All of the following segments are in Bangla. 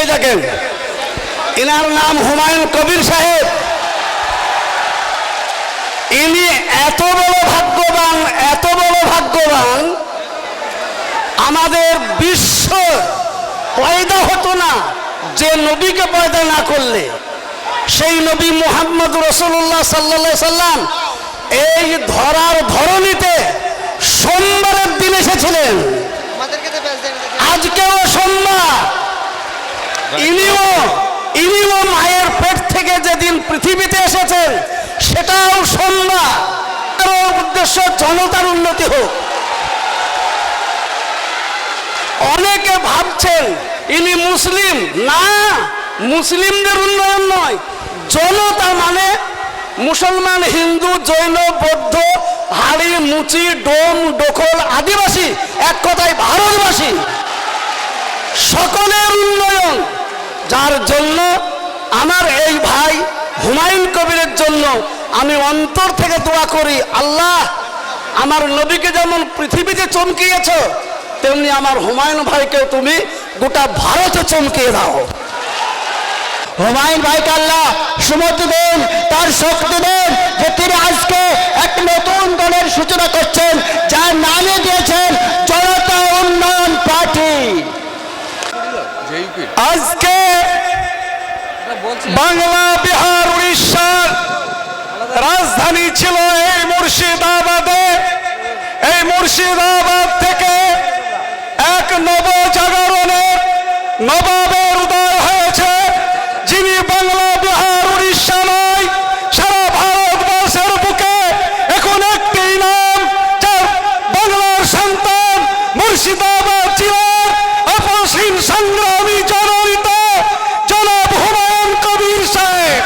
এই দেখেন, এনার নাম হুমায়ুন কবির সাহেব। ইনি এত বড় ভাগ্যবান, এত বড় ভাগ্যবান, আমাদের বিশ্ব পয়দা হতো না যে নবীকে পয়দা না করলে। সেই নবী মুহাম্মদ রাসূলুল্লাহ সাল্লাল্লাহু আলাইহি সাল্লাম এই ধরার ধরনীতে সোমবারের দিন এসেছিলেন। আজকেও সোমবার। ইনিও মায়ের পেট থেকে যেদিন পৃথিবীতে এসেছেন সেটাও সোমবার। উদ্দেশ্য জনতার উন্নতি হোক। অনেকে ভাবছেন ইনি মুসলিম, না, মুসলিমদের উন্নয়ন নয়, জনতা মানে মুসলমান, হিন্দু, জৈন, বৌদ্ধ, হাড়ি, মুচি, ডোম, ডোকল, আদিবাসী, এক কথায় ভারতবাসী, সকলের উন্নয়ন। যার জন্য আমার এই ভাই হুমায়ুন কবিরের জন্য আমি অন্তর থেকে দোয়া করি, আল্লাহ আমার নবীকে যেমন পৃথিবীতে চমকিয়েছ তেমনি আমার হুমায়ুন ভাইকেও তুমি গোটা ভারতে চমকিয়ে দাও। হুমায়ুন ভাইকে আল্লাহ সুমতি দেন, তার শক্তি দেন, যে তিনি আজকে এক নতুন দলের সূচনা করছেন, যার নামে দিয়েছেন জনতা উন্নয়ন পার্টি। আজকে বাংলা, বিহার, উড়িষ্যার রাজধানী ছিল এই মুর্শিদাবাদে। এই মুর্শিদাবাদ থেকে এক নবজাগরণের নবাবের উদয় হয়েছে, যিনি বাংলা, বিহার, উড়িষ্যা নয়, সারা ভারতবর্ষের বুকে এখন একটি নাম, যার বাংলার সন্তান মুর্শিদাবাদ জেলার আপসহীন সংগ্রামী জননেতা জনাব হুমায়ুন কবির সাহেব।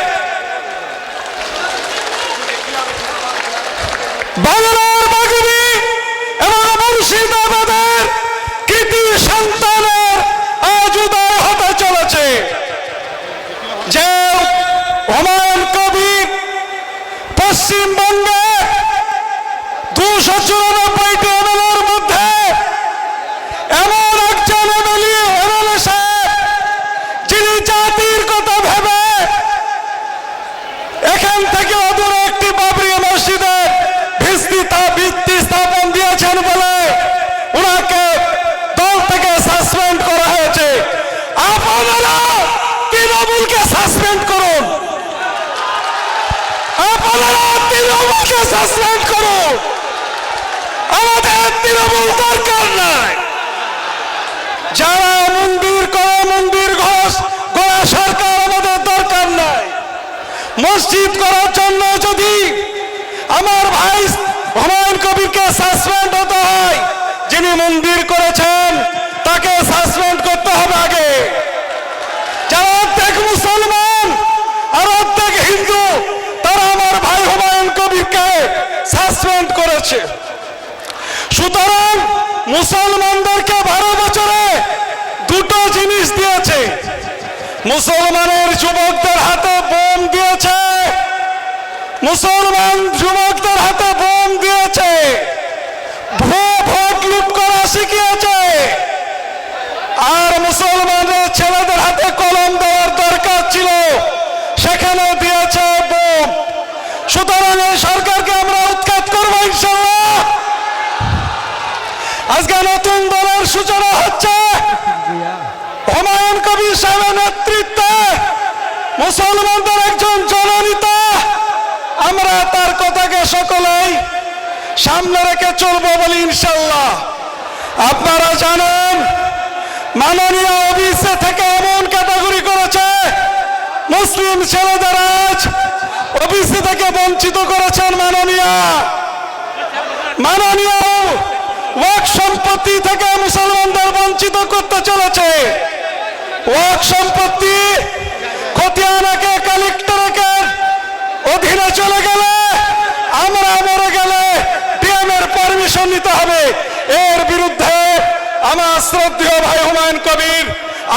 বাংলার বাগিনী এবং মুর্শিদাবাদের কৃতি সন্তানের আজ উদয় হতে চলেছে। যে হুমায়ুন কবির পশ্চিমবঙ্গে 294টি এমএলএর মধ্যে এমন একজন এমএলএ সাহেব, যিনি জাতির কথা ভেবে এখান থেকে অদূরে একটি বাবরি মসজিদের ভিত্তি স্থাপন দিয়েছেন বলে ওনাকে দল থেকে সাসপেন্ড করা হয়েছে। আপনারা তৃণমূলকে সাসপেন্ড করুন, আপনারা তৃণমূলকে সাসপেন্ড করুন, আমাদের তৃণমূল দরকার নাই। যারা মন্দির করে, মন্দির গড়া সরকার আমাদের দরকার নাই। মসজিদ করার জন্য যদি আমার ভাই হুমায়ুন কবিরকে সাসপেন্ড হতে হয়, যিনি মন্দির করেছেন তাকে সাসপেন্ড করতে হবে আগে। যারা অর্ধেক মুসলমান আর অর্ধেক হিন্দু, তারা আমার ভাই হুমায়ুন কবিরকে সাসপেন্ড করেছে। সুতরাং মুসলমানদেরকে 12 বছরে দুটো জিনিস দিয়েছে। মুসলমানের যুবকদের হাতে বোম দিয়েছে, মুসলমান যুবকদের হাতে বোম দিয়েছে, ভোট লুট করা শিখিয়েছে, আর মুসলমানদের ছেলেদের হাতে কলম দেওয়ার দরকার ছিল, সেখানে দিয়েছে বোম। সুতরাং এই সরকারকে আমরা উৎখাত করবো ইনশাআল্লাহ। আজকে নতুন দলের সূচনা হচ্ছে হুমায়ুন কবির সাহেবের নেতৃত্বে, মুসলমানদের একজন জননেতা। আমরা তার কথাকে সকলেই সামনে রেখে চলবো বলি ইনশাআল্লাহ। আপনারা জানেন মাননীয় ওবিসি থেকে এমন ক্যাটাগরি করেছে, মুসলিম ছেলেদের আজ ওবিসি থেকে বঞ্চিত করেছেন মাননীয় ওয়াক্ফ সম্পত্তি থেকে মুসলমানদের বঞ্চিত করতে চলেছে। ওয়াক্ফ সম্পত্তি খতিয়ানাকে কালেক্টরের অধীনে চলে গেলে, আমরা মরে গেলে ডিএম এর পারমিশন নিতে হবে। এর বিরুদ্ধে আমার শ্রদ্ধেয় ভাই হুমায়ুন কবির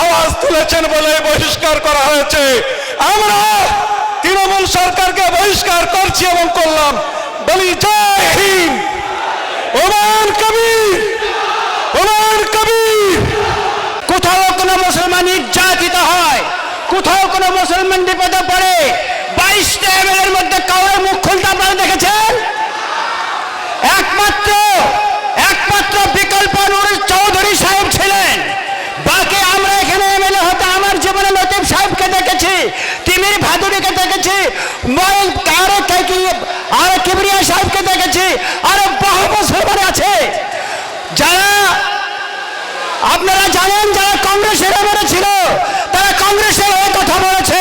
আওয়াজ তুলেছেন বলে বহিষ্কার করা হয়েছে। আমরা তৃণমূল সরকারকে বহিষ্কার করছি এবং করলাম বলি জয় হিন্দ। হুমায়ুন কবির, হুমায়ুন কবির। কোথাও কোনো মুসলমান নির্যাতিত হয়, কোথাও কোনো মুসলমান বিপদে পড়ে, 22টা এমএলএর মধ্যে কাউরে মুখ খুলতে আপনারা দেখেছেন? একমাত্র বিকল্প নুর চৌধুরী সাহেব ছিলেন। বাকি আমরা এখানে এমএলএ হতে আমার জীবনে লতিফ সাহেবকে দেখেছি, তিমির ভাদুরীকে দেখেছি, আর কিবরিয়া সাহেবকে দেখেছি, আর বহু মুসলমান আছে যারা আপনারা জানেন যারা কংগ্রেসের এমএলএ ছিল, তারা কংগ্রেসের হয়ে কথা বলেছে,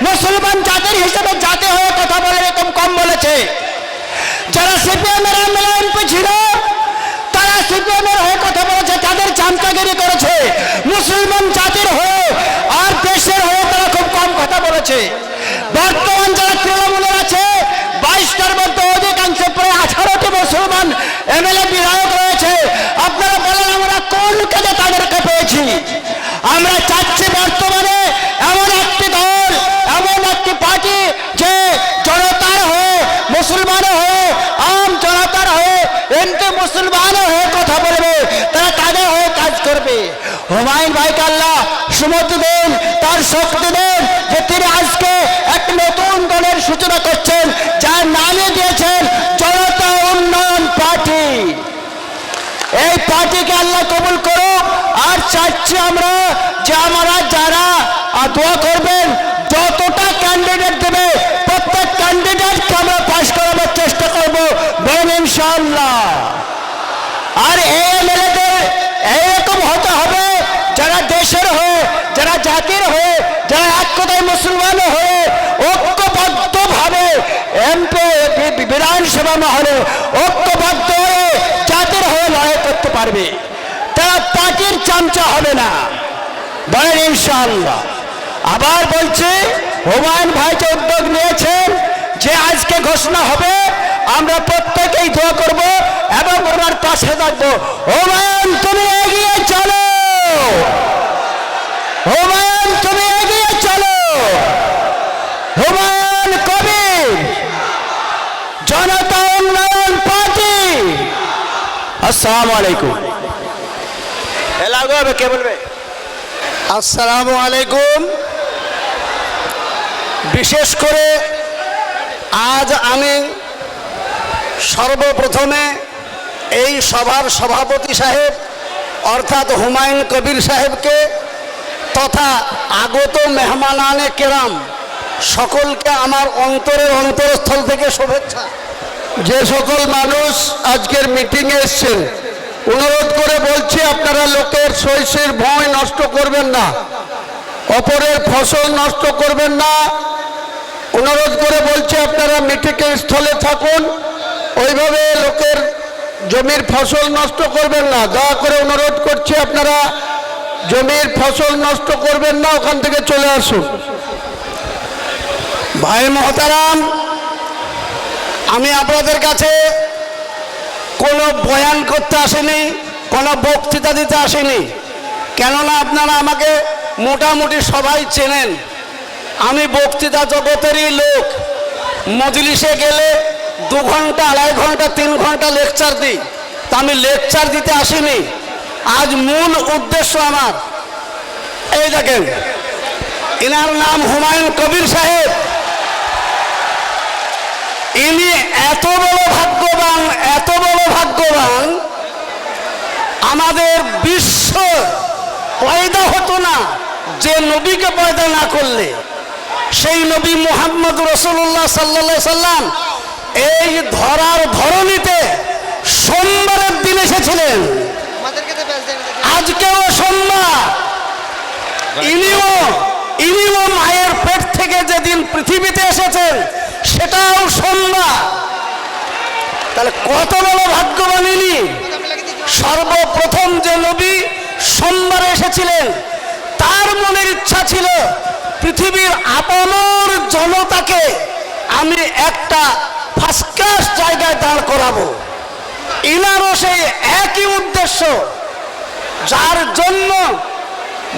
মুসলমান জাতির হিসেবে জাতি হয়ে কথা বলে এরকম কম বলেছে। যারা সিপিএমের এমএলএ এমপি ছিল তারা সিপিএমের হয়ে কথা বলেছে, তাদের চামচাগিরি করেছে। মুসলমান জাতির হয়ে আর দেশের হয়ে তারা খুব কম কথা বলেছে। বর্তমান যারা তৃণমূলের আছে 22টার মধ্যে অধিকাংশ প্রায় 18টি মুসলমান এমএলএ বিধায়ক রয়েছে। আপনারা বলেন আমরা কোন কাজে তাদেরকে পেয়েছি? আমরা চাচ্ছি বর্তমানে এমন একটি দল, এমন একটি পার্টি যে জনতার হয়ে, মুসলমানের হয়ে, আম জনতার হয়ে, এমপি মুসলমানের হয়ে কথা বলবে, তারা তাদের হয়ে কাজ করবে। হুমায়ুন ভাইকে আল্লাহ সুমতি দেন, তার শক্তি দেন যে তিনি আজকে এক নতুন দলের সূচনা করছেন, যার নামে দিয়েছেন জনতা উন্নয়ন পার্টি। এই পার্টিকে আল্লাহ কবুল করুক। আর চাচ্ছি আমরা যে আমরা যারা দোয়া করবেন, যতটা ক্যান্ডিডেট দেবে প্রত্যেক ক্যান্ডিডেটকে আমরা পাশ করাবার চেষ্টা করবো বলেন ইনশাআল্লাহ। আর এই এমএলএদের এইরকম হতে হবে যারা দেশের হয়ে, যারা জাতির হয়ে, যারা এক কথায় মুসলমান হয়ে ঐক্যবদ্ধভাবে এমপি বিধানসভা মহলে ঐক্যবদ্ধ হয়ে জাতির হয়ে লড়াই করতে পারবে। তারা পার্টির চামচা হবে না বলেন ইনশাআল্লাহ। আবার বলছি হুমায়ুন ভাই যে উদ্যোগ নিয়েছেন যে আজকে ঘোষণা হবে, আমরা প্রত্যেকেই দোয়া করব এবং ওনার পাশে থাকবো। হুমায়ুন তুমি এগিয়ে চলো, হুমায়ুন তুমি এগিয়ে চলো, হুমায়ুন কবির, জনতা উন্নয়ন পার্টি। আসসালামু আলাইকুম। এলাগো কে বলবে? আসসালামু আলাইকুম। বিশেষ করে আজ আমি সর্বপ্রথমে এই সভার সভাপতি সাহেব অর্থাৎ হুমায়ুন কবির সাহেবকে তথা আগত মেহমানানে কেরাম সকলকে আমার অন্তরস্থল থেকে শুভেচ্ছা। যে সকল মানুষ আজকের মিটিংয়ে এসছেন, অনুরোধ করে বলছি আপনারা লোকের শস্যের ভয় নষ্ট করবেন না, অপরের ফসল নষ্ট করবেন না। অনুরোধ করে বলছি আপনারা মিটিংয়ের স্থলে থাকুন, ওইভাবে লোকের জমির ফসল নষ্ট করবেন না। দয়া করে অনুরোধ করছি আপনারা জমির ফসল নষ্ট করবেন না, ওখান থেকে চলে আসুন। ভাই মহতারাম, আমি আপনাদের কাছে কোনো বয়ান করতে আসিনি, কোনো বক্তৃতা দিতে আসিনি, কেননা আপনারা আমাকে মোটামুটি সবাই চেনেন। আমি বক্তৃতা জগতেরই লোক। মজলিসে গেলে 2 ঘন্টা, 2.5 ঘন্টা, 3 ঘন্টা লেকচার দিই, তা আমি লেকচার দিতে আসিনি। আজ মূল উদ্দেশ্য আমার, এই দেখেন এনার নাম হুমায়ুন কবির সাহেব। ইনি এত বড় ভাগ্যবান, এত বড় ভাগ্যবান, আমাদের বিশ্ব পয়দা হতো না যে নবীকে পয়দা না করলে। সেই নবী মুহাম্মদ রাসূলুল্লাহ সাল্লাল্লাহু আলাইহি সাল্লাম এই ধরার ধরনীতে সোমবারের দিন এসেছিলেন। আজকেও সোমবার। ইনিও মায়ের পেট থেকে যেদিন পৃথিবীতে এসেছেন সেটাও সোমবার। তাহলে কত বড় ভাগ্যবান ইনি। সর্বপ্রথম যে নবী সোমবারে এসেছিলেন, তার মনের ইচ্ছা ছিল পৃথিবীর আপামর জনতাকে আমি একটা ফার্স্ট ক্লাস জায়গায় দাঁড় করাবো। ইনারও সেই একই উদ্দেশ্য, যার জন্য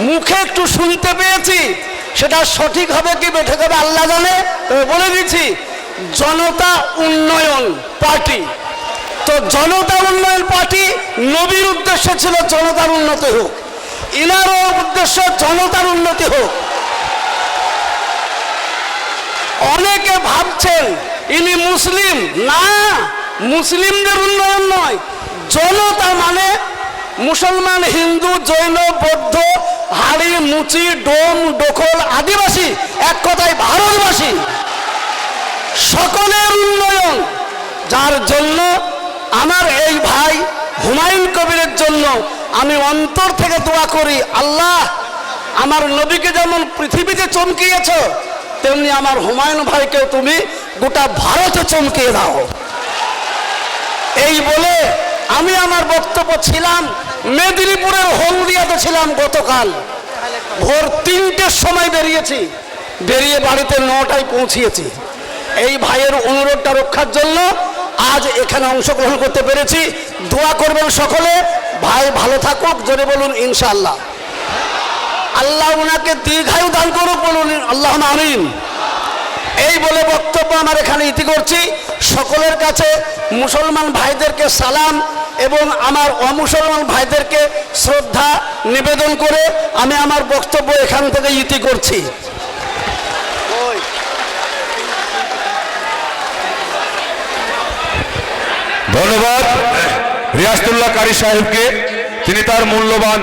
মুখে একটু শুনতে পেয়েছি, সেটা সঠিক হবে কি বেঠিক হবে আল্লাহ জানে। বলে দিচ্ছি, জনতা উন্নয়ন পার্টি। তো জনতা উন্নয়ন পার্টি নবীর উদ্দেশ্য ছিল জনতার উন্নতি হোক। ইনারও উদ্দেশ্য জনতার উন্নতি হোক। অনেকে ভাবছেন ইনি মুসলিম, না, মুসলিমদের উন্নয়ন নয়, জনতা মানে মুসলমান, হিন্দু, জৈন, বৌদ্ধ, হাড়ি, মুচি, ডোম, ডোকল, আদিবাসী, এক কথায় ভারতবাসী, সকলের উন্নয়ন। যার জন্য আমার এই ভাই হুমায়ুন কবিরের জন্য আমি অন্তর থেকে দোয়া করি, আল্লাহ আমার নবীকে যেমন পৃথিবীতে চমকিয়েছ, তেমনি আমার হুমায়ুন ভাইকেও তুমি গোটা ভারতে চমকিয়ে দাও। এই বলে আমি আমার বক্তব্য ছিলাম মেদিনীপুরের হলদিয়াতে ছিলাম গতকাল, ভোর 3টের সময় বেরিয়েছি, বেরিয়ে বাড়িতে 9টায় পৌঁছিয়েছি। এই ভাইয়ের অনুরোধটা রক্ষার জন্য আজ এখানে অংশগ্রহণ করতে পেরেছি। দোয়া করবেন সকলে, ভাই ভালো থাকুক, জোরে বলুন ইনশাআল্লাহ। আল্লাহ ওনাকে দীর্ঘায়ু দান করুক, বলুন আল্লাহ আমিন। এই বলে বক্তব্য আমার এখানে ইতি করছি। সকলের কাছে মুসলমান ভাইদেরকে সালাম এবং আমার অমুসলমান ভাইদেরকে শ্রদ্ধা নিবেদন করে আমি আমার বক্তব্য এখান থেকে ইতি করছি। ধন্যবাদ রিয়াসতুল্লাহ কারি সাহেবকে, তিনি তার মূল্যবান